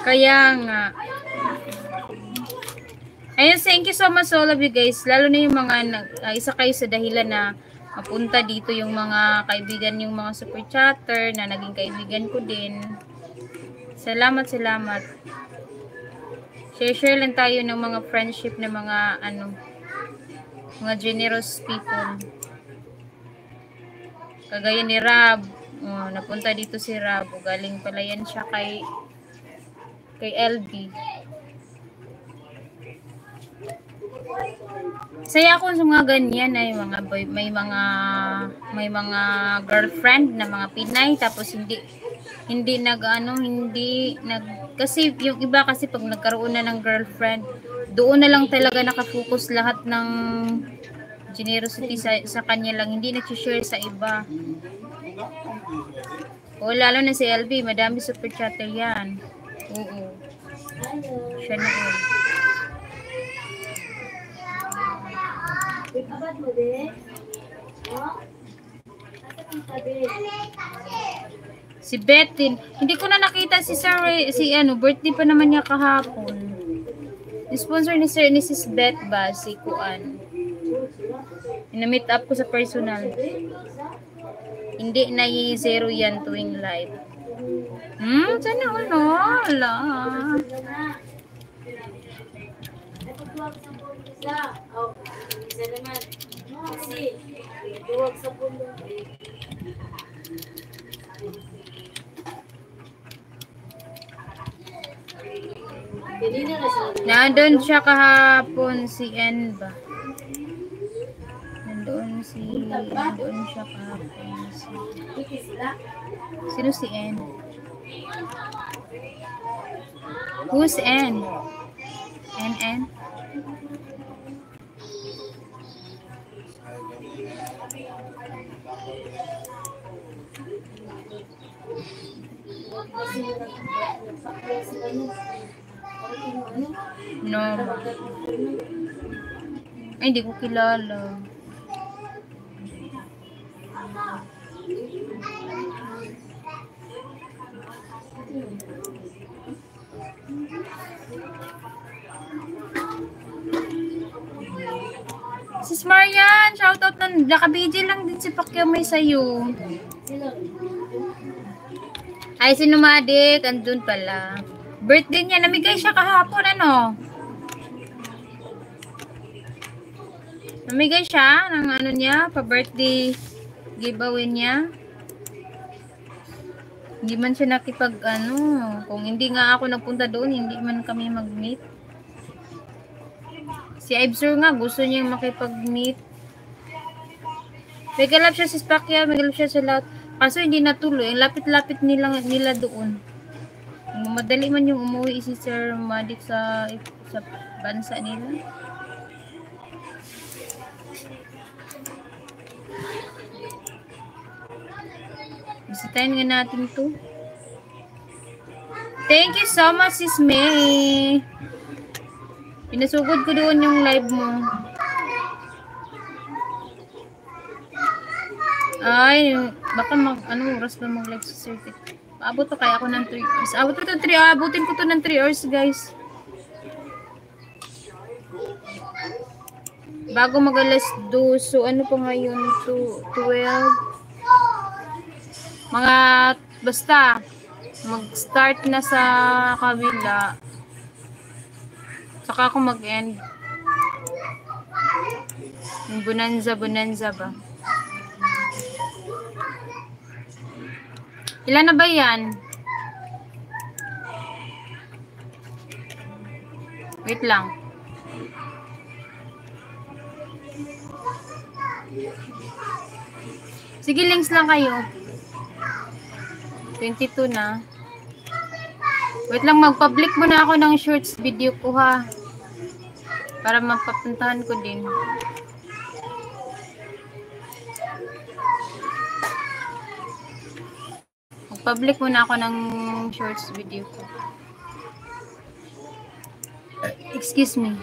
Kaya nga. Ayun, thank you so much all of you guys. Lalo na yung mga isa kayo sa dahilan na mapunta dito yung mga kaibigan, yung mga super chatter na naging kaibigan ko din. Salamat, salamat. Share lang tayo ng mga friendship na mga mga generous people. Kagaya ni Rab. Napunta dito si Rab. Galing pala yan siya kay LB. Saya ako sa mga ganyan ay may mga girlfriend na mga Pinay tapos hindi kasi yung iba kasi pag nagkaroon na ng girlfriend doon na lang talaga nakafocus lahat ng generosity sa kanya lang, hindi nag-share sa iba. Lalo na si LB, madami super chatter yan. Oo. Siya na yun. Si Bettin, hindi ko na nakita si Sir, birthday pa naman niya kahapon. Sponsor ni Sir ni Sis Beth ba, si Kuan. Ina-meet up ko sa personal. Hindi na zero yan tuwing live. Sana wala. Isa naman. Kasi, duwag sa pulo. Nandun siya kahapon si N ba? Nandun siya kahapon sino si N? Who's N? NN? No. Ay, hindi ko kilala. Sis Marian, shoutout na. Naka-BJ lang din si Pacquiao may sayo. Ay, si Nomadik, andun pala. Birthday niya, namigay siya kahapon, ano? Namigay siya ng niya, pa-birthday giveaway niya. Hindi man siya nakipag, kung hindi nga ako nagpunta doon, hindi man kami mag-meet. Si Ibsur nga, gusto niya makipag-meet. May galap siya si Pacquiao, may galap siya sa lahat. Kaso hindi natuloy, ang lapit-lapit nila doon. Madali man yung umuwi si Sir Madik sa bansa nila. Bisitahin nga natin to. Thank you so much, Sis May. Pinasugod ko doon yung live mo. Ay, baka oras ba mag-live sa circuit? Paabot pa kaya ako ng 3 hours. Abutin ko to ng 3 hours, guys. Bago mag-alas 2. So, ano pa ngayon? 12. Basta, mag-start na sa kabila. Saka ako mag-end. Yung bonanza ba? Ilan na ba yan? Wait lang. Sige, links lang kayo. 22 na. Wait lang, mag-public muna ako ng shorts video ko ha. Para mapapuntahan ko din. Mag-public muna ako ng shorts video ko. Excuse me.